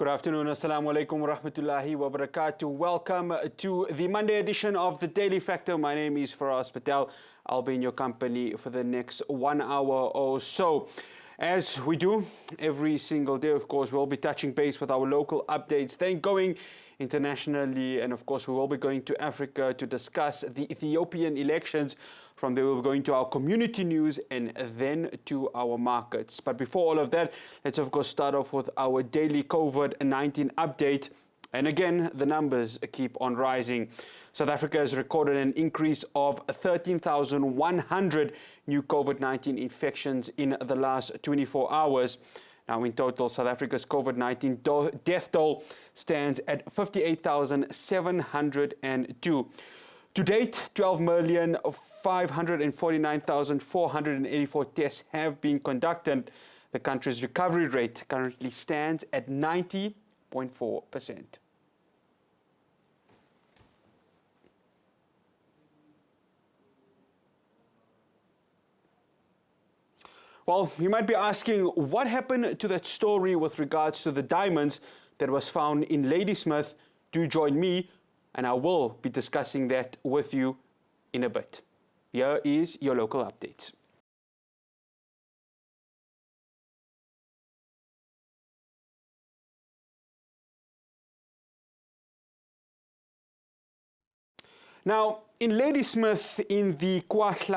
Good afternoon. Assalamu alaikum wa rahmatullahi wa barakatuh. Welcome to the Monday edition of the Daily Factor. My name is Faraz Patel. I'll be in your company for the next 1 hour or so. As we do every single day, of course, we'll be touching base with our local updates, then going internationally, and of course, we will be going to Africa to discuss the Ethiopian elections. From there, we'll be going to our community news and then to our markets. But before all of that, let's of course start off with our daily COVID-19 update. And again, the numbers keep on rising. South Africa has recorded an increase of 13,100 new COVID-19 infections in the last 24 hours. Now, in total, South Africa's COVID-19 death toll stands at 58,702. To date, 12,549,484 tests have been conducted. The country's recovery rate currently stands at 90.4%. Well, you might be asking, what happened to that story with regards to the diamonds that was found in Ladysmith? Do join me, and I will be discussing that with you in a bit. Here is your local update. Now, in Ladysmith, in the Quartz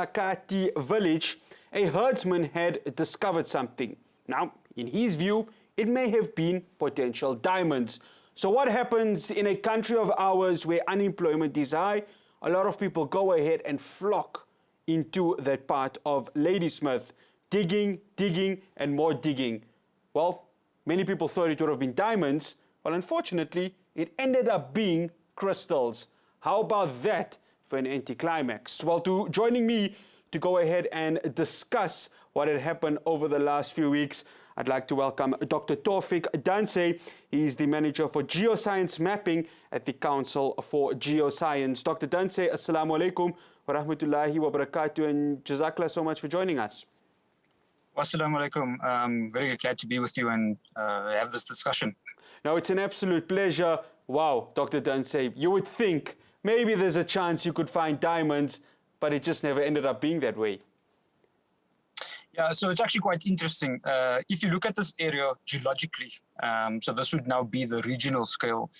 village, a herdsman had discovered something. Now, in his view, it may have been potential diamonds. So what happens in a country of ours where unemployment is high? A lot of people go ahead and flock into that part of Ladysmith, digging, and more digging. Well, many people thought it would have been diamonds. Well, unfortunately, it ended up being crystals. How about that for an anticlimax? Well, joining me to go ahead and discuss what had happened over the last few weeks, I'd like to welcome Dr. TAUFEEQ DHANSAY. He is the Manager for Geoscience Mapping at the Council for Geoscience. Dr. DHANSAY, Assalamu alaikum wa rahmatullahi wa barakatuh, and Jazakallah so much for joining us. Assalamu alaikum. I'm very glad to be with you and have this discussion. Now, it's an absolute pleasure. Wow, Dr. DHANSAY, you would think maybe there's a chance you could find diamonds, but it just never ended up being that way. Yeah, so it's actually quite interesting. If you look at this area geologically, so this would now be the regional scale.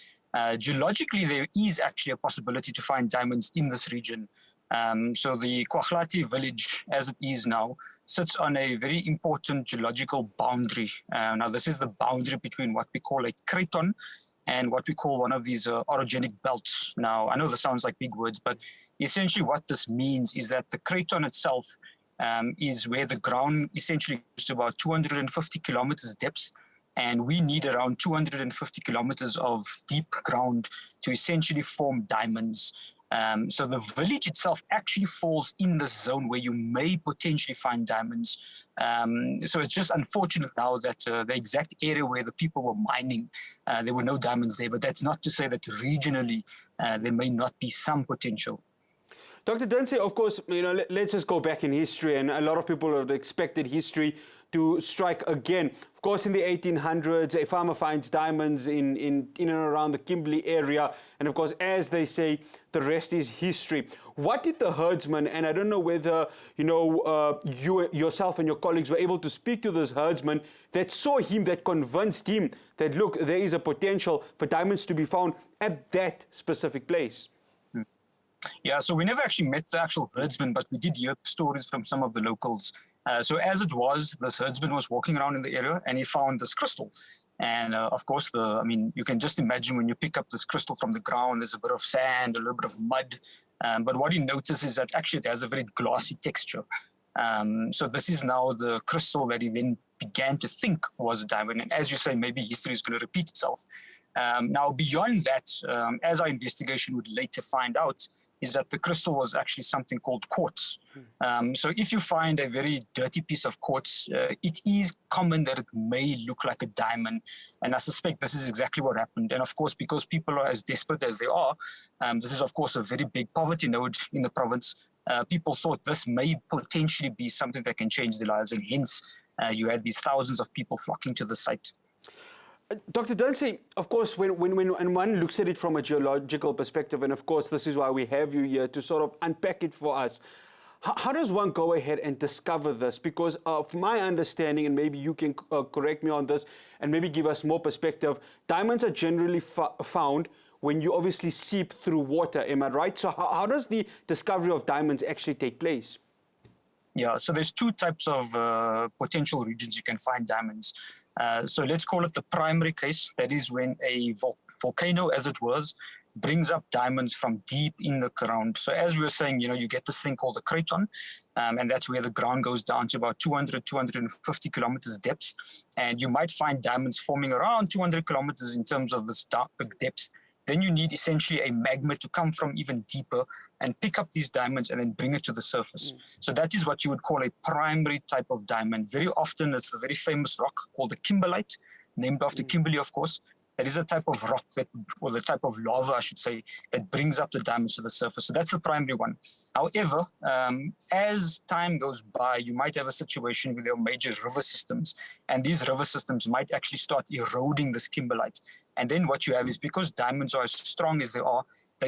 Geologically, there is actually a possibility to find diamonds in this region. So the Quartz village, as it is now, sits on a very important geological boundary. Now, this is the boundary between what we call a craton and what we call one of these orogenic belts. Now, I know this sounds like big words, but essentially what this means is that the craton itself is where the ground essentially goes to about 250 kilometers depth, and we need around 250 kilometers of deep ground to essentially form diamonds. So the village itself actually falls in this zone where you may potentially find diamonds. So it's just unfortunate now that the exact area where the people were mining, there were no diamonds there, but that's not to say that regionally there may not be some potential. Dr. DHANSAY, of course, let's just go back in history, and a lot of people have expected history to strike again. Of course, in the 1800s, a farmer finds diamonds in and around the Kimberley area, and of course, as they say, the rest is history. What did the herdsman, and I don't know whether you yourself and your colleagues were able to speak to this herdsman that saw him, that convinced him that, look, there is a potential for diamonds to be found at that specific place? Yeah, so we never actually met the actual herdsman, but we did hear stories from some of the locals. So as it was, this herdsman was walking around in the area and he found this crystal. And of course, you can just imagine when you pick up this crystal from the ground, there's a bit of sand, a little bit of mud. But what he noticed is that actually it has a very glossy texture. So this is now the crystal that he then began to think was a diamond. And as you say, maybe history is going to repeat itself. Now, beyond that, as our investigation would later find out, is that the crystal was actually something called quartz. So if you find a very dirty piece of quartz, it is common that it may look like a diamond. And I suspect this is exactly what happened. And of course, because people are as desperate as they are, this is of course a very big poverty node in the province. People thought this may potentially be something that can change their lives. And hence, you had these thousands of people flocking to the site. Dr. Dhansay, of course, when one looks at it from a geological perspective, and of course this is why we have you here to sort of unpack it for us, how does one go ahead and discover this? Because from my understanding, and maybe you can correct me on this and maybe give us more perspective, diamonds are generally found when you obviously seep through water, am I right? So how does the discovery of diamonds actually take place? Yeah, so there's two types of potential regions you can find diamonds. So let's call it the primary case. That is when a volcano, as it was, brings up diamonds from deep in the ground. So as we were saying, you get this thing called the craton, and that's where the ground goes down to about 200, 250 kilometers depth. And you might find diamonds forming around 200 kilometers in terms of the depth. Then you need essentially a magma to come from even deeper and pick up these diamonds and then bring it to the surface. So that is what you would call a primary type of diamond. Very often it's the very famous rock called the kimberlite, named after Kimberley, of course. That is a type of rock or the type of lava, I should say, that brings up the diamonds to the surface. So that's the primary one. However, as time goes by, you might have a situation with your major river systems, and these river systems might actually start eroding this kimberlite. And then what you have is, because diamonds are as strong as they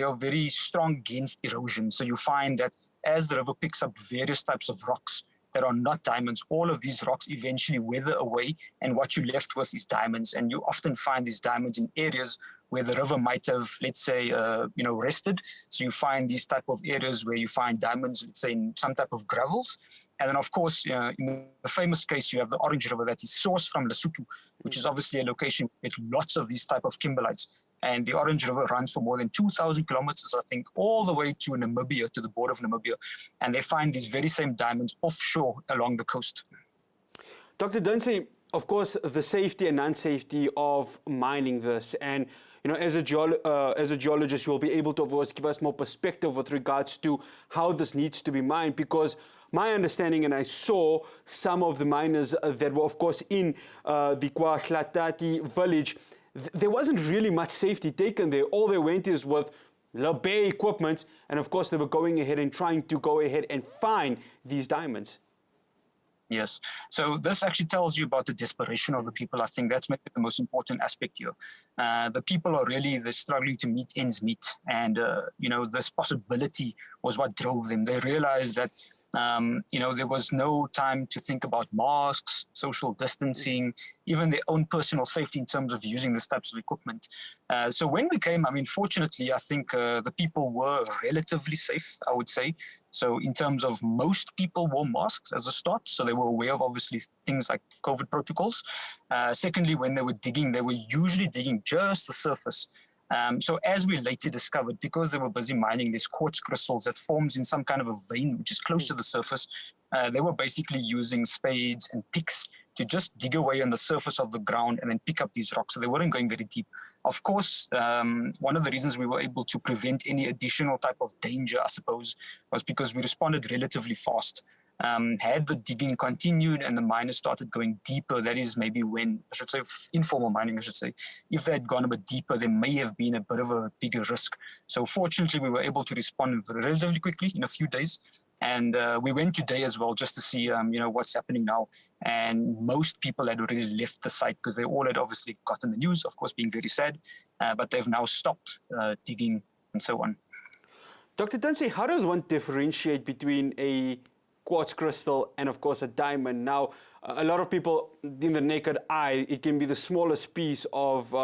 are very strong against erosion. So you find that as the river picks up various types of rocks that are not diamonds, all of these rocks eventually weather away, and what you're left with is diamonds. And you often find these diamonds in areas where the river might have, let's say, rested. So you find these type of areas where you find diamonds, let's say, in some type of gravels. And then, of course, in the famous case, you have the Orange River that is sourced from Lesotho, which is obviously a location with lots of these type of kimberlites. And the Orange River runs for more than 2,000 kilometers, I think, all the way to Namibia, to the border of Namibia. And they find these very same diamonds offshore along the coast. Dr. Dhansay, of course, the safety and unsafety of mining this, and as a geologist, you'll be able to, of course, give us more perspective with regards to how this needs to be mined, because my understanding, and I saw some of the miners that were, of course, in the Quartz village, there wasn't really much safety taken there. All they went is with bare equipment, and of course they were going ahead and trying to go ahead and find these diamonds. Yes. So this actually tells you about the desperation of the people. I think that's maybe the most important aspect here. The people are really, they're struggling to meet ends meet. And, this possibility was what drove them. They realized that there was no time to think about masks, social distancing, even their own personal safety in terms of using these types of equipment. So when we came, fortunately, I think the people were relatively safe, I would say. So in terms of most people wore masks as a start, so they were aware of obviously things like COVID protocols. Secondly, when they were digging, they were usually digging just the surface. So as we later discovered, because they were busy mining these quartz crystals that forms in some kind of a vein which is close to the surface, they were basically using spades and picks to just dig away on the surface of the ground and then pick up these rocks. So they weren't going very deep. Of course, one of the reasons we were able to prevent any additional type of danger, I suppose, was because we responded relatively fast. Had the digging continued and the miners started going deeper, that is maybe when, I should say, informal mining, I should say, if they had gone a bit deeper, there may have been a bit of a bigger risk. So fortunately, we were able to respond relatively quickly in a few days. And we went today as well just to see, what's happening now. And most people had already left the site because they all had obviously gotten the news, of course, being very sad, but they've now stopped digging and so on. Dr. Dhansay, how does one differentiate between a quartz crystal and, of course, a diamond? Now, a lot of people, in the naked eye, it can be the smallest piece of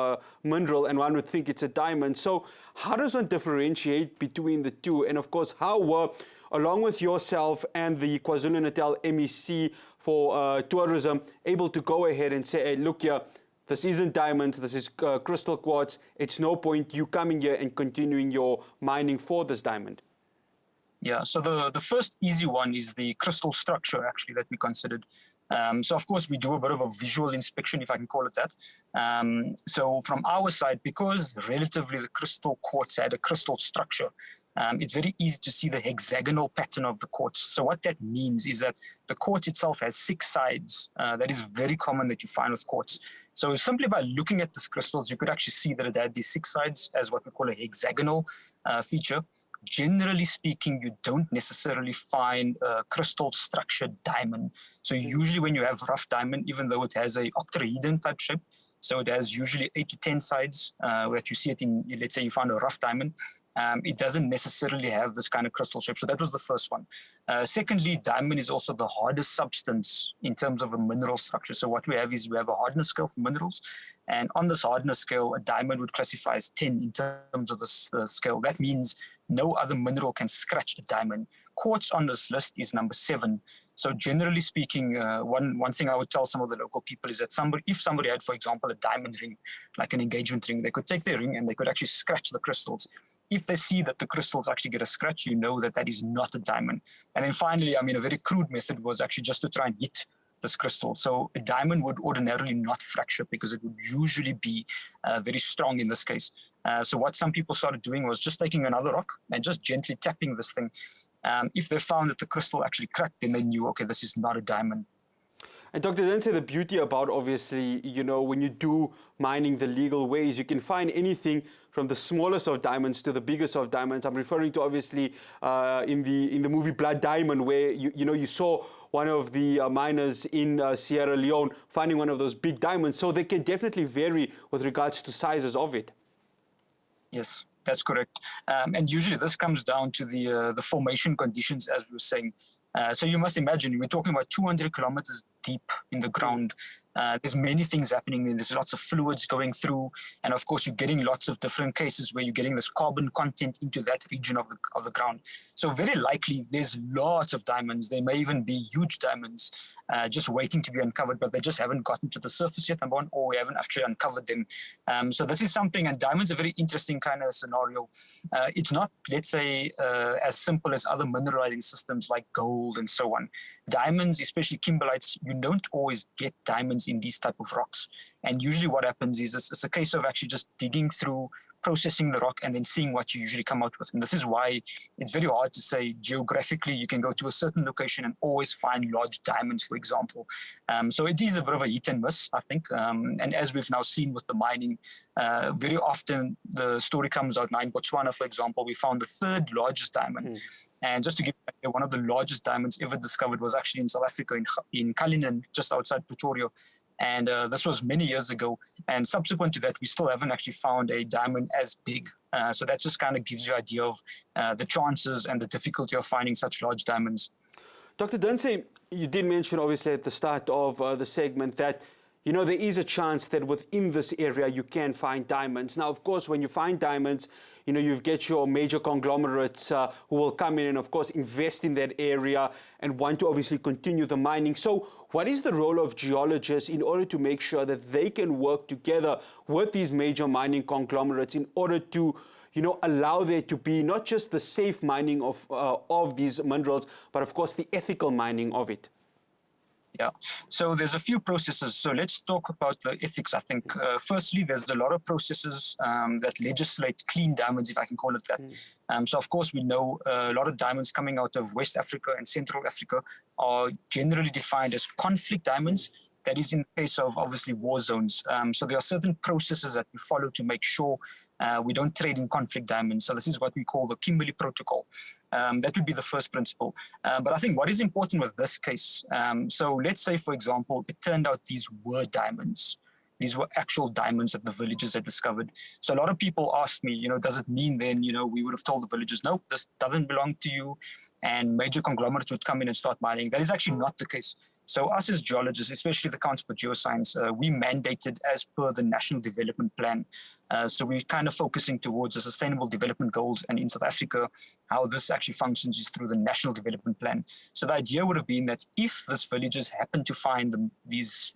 mineral, and one would think it's a diamond. So how does one differentiate between the two? And, of course, how were, along with yourself and the KwaZulu-Natal MEC for tourism, able to go ahead and say, hey, look here, this isn't diamonds, this is crystal quartz. It's no point you coming here and continuing your mining for this diamond. Yeah, so the first easy one is the crystal structure, actually, that we considered. So, of course, we do a bit of a visual inspection, if I can call it that. So from our side, because relatively the crystal quartz had a crystal structure, it's very easy to see the hexagonal pattern of the quartz. So what that means is that the quartz itself has 6 sides. That is very common that you find with quartz. So simply by looking at these crystals, you could actually see that it had these 6 sides as what we call a hexagonal feature. Generally speaking, you don't necessarily find a crystal structured diamond. So usually when you have rough diamond, even though it has a octahedron type shape, So it has usually 8 to 10 sides that you see it in, let's say you found a rough diamond. It doesn't necessarily have this kind of crystal shape. So that was the first one. Secondly, diamond is also the hardest substance in terms of a mineral structure. So what we have is we have a hardness scale for minerals. And on this hardness scale, a diamond would classify as 10 in terms of the scale. That means no other mineral can scratch the diamond. Quartz on this list is number 7. So generally speaking, one thing I would tell some of the local people is that if somebody had, for example, a diamond ring, like an engagement ring, they could take their ring and they could actually scratch the crystals. If they see that the crystals actually get a scratch, you know that that is not a diamond. And then finally, I mean, a very crude method was actually just to try and hit this crystal. So a diamond would ordinarily not fracture because it would usually be very strong in this case. So what some people started doing was just taking another rock and just gently tapping this thing. If they found that the crystal actually cracked, then they knew, okay, this is not a diamond. And Dr. Dhaansay, the beauty about, obviously, you know, when you do mining the legal ways, you can find anything from the smallest of diamonds to the biggest of diamonds. I'm referring to, obviously, in the movie Blood Diamond, where, you saw one of the miners in Sierra Leone finding one of those big diamonds. So they can definitely vary with regards to sizes of it. Yes, that's correct. And usually this comes down to the formation conditions, as we were saying. So you must imagine, we're talking about 200 kilometers deep in the ground. There's many things happening. There's lots of fluids going through. And of course, you're getting lots of different cases where you're getting this carbon content into that region of the ground. So very likely, there's lots of diamonds. There may even be huge diamonds just waiting to be uncovered, but they just haven't gotten to the surface yet, number one, or we haven't actually uncovered them. So this is something, and diamonds are a very interesting kind of scenario. It's not, let's say, as simple as other mineralizing systems like gold and so on. Diamonds, especially kimberlites, you don't always get diamonds in these type of rocks. And usually what happens is it's a case of actually just digging through, processing the rock, and then seeing what you usually come out with. And this is why it's very hard to say geographically you can go to a certain location and always find large diamonds, for example. So it is a bit of a hit and miss, I think. And as we've now seen with the mining, very often the story comes out. Now in Botswana, for example, we found the 3rd largest diamond. And just to give you one of the largest diamonds ever discovered was actually in South Africa, in Cullinan, just outside Pretoria. And this was many years ago. And subsequent to that, we still haven't actually found a diamond as big. So that just kind of gives you an idea of the chances and the difficulty of finding such large diamonds. Dr. Dhaansay, you did mention, obviously, at the start of the segment that, there is a chance that within this area you can find diamonds. Now, of course, when you find diamonds, you get your major conglomerates who will come in and, of course, invest in that area and want to obviously continue the mining. So what is the role of geologists in order to make sure that they can work together with these major mining conglomerates in order to, allow there to be not just the safe mining of these minerals, but, of course, the ethical mining of it? Yeah, so there's a few processes. So let's talk about the ethics, I think. Firstly, there's a lot of processes that legislate clean diamonds, if I can call it that. So, of course, we know a lot of diamonds coming out of West Africa and Central Africa are generally defined as conflict diamonds. That is in the case of, obviously, war zones. So there are certain processes that we follow to make sure we don't trade in conflict diamonds. So this is what we call the Kimberley Protocol. That would be the first principle. But I think what is important with this case, so let's say, for example, it turned out these were diamonds. These were actual diamonds that the villagers had discovered. So a lot of people asked me, does it mean then, we would have told the villagers, no, this doesn't belong to you, and major conglomerates would come in and start mining? That is actually not the case. So us as geologists, especially the Council for Geoscience, we mandated as per the National Development Plan. So we're kind of focusing towards the Sustainable Development Goals, and in South Africa, how this actually functions is through the National Development Plan. So the idea would have been that if these villagers happen to find these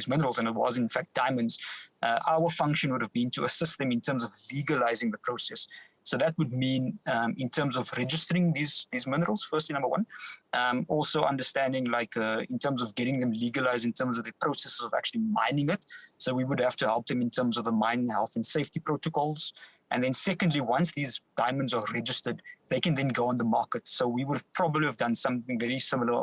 minerals, and it was in fact diamonds, our function would have been to assist them in terms of legalizing the process. So that would mean in terms of registering these minerals, firstly, number one. Also understanding in terms of getting them legalized in terms of the process of actually mining it. So we would have to help them in terms of the mine health and safety protocols. And then secondly, once these diamonds are registered, they can then go on the market. So we would have probably have done something very similar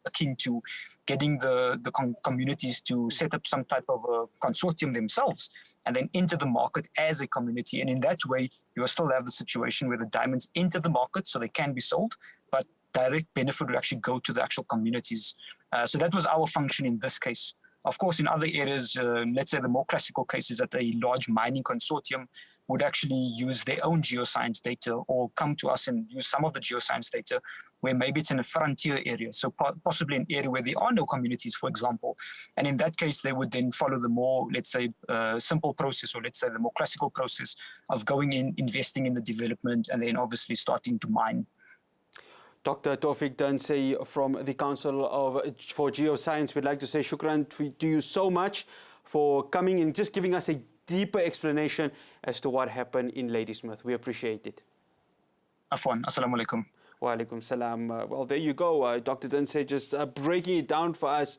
akin to getting the communities to set up some type of a consortium themselves and then enter the market as a community. And in that way, you will still have the situation where the diamonds enter the market so they can be sold, but direct benefit would actually go to the actual communities. So that was our function in this case. Of course, in other areas, let's say the more classical case is that a large mining consortium would actually use their own geoscience data or come to us and use some of the geoscience data where maybe it's in a frontier area, so possibly an area where there are no communities, for example. And in that case, they would then follow the more, let's say, simple process, or let's say the more classical process of going in, investing in the development, and then obviously starting to mine. Dr. TAUFEEQ DHANSAY from the Council for Geoscience, we'd like to say shukran to you so much for coming and just giving us a deeper explanation as to what happened in Ladysmith. We appreciate it. Afwan, assalamu alaikum. Wa alaikum salam. Well, there you go, Dr. DHANSAY just breaking it down for us.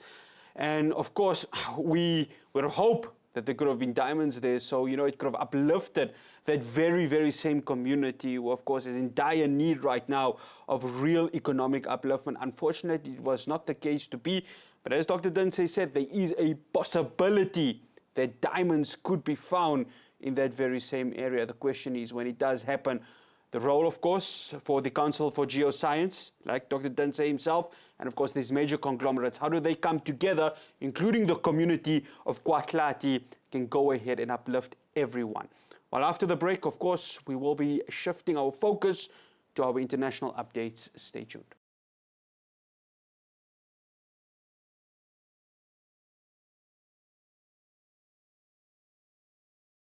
And of course, we would hope that there could have been diamonds there, so it could have uplifted that very, very same community who, of course, is in dire need right now of real economic upliftment. Unfortunately, it was not the case to be, but as Dr. DHANSAY said, there is a possibility that diamonds could be found in that very same area. The question is, when it does happen, the role, of course, for the Council for Geoscience, like Dr. DHANSAY himself, and of course these major conglomerates, how do they come together, including the community of Quartz, can go ahead and uplift everyone. Well, after the break, of course, we will be shifting our focus to our international updates. Stay tuned.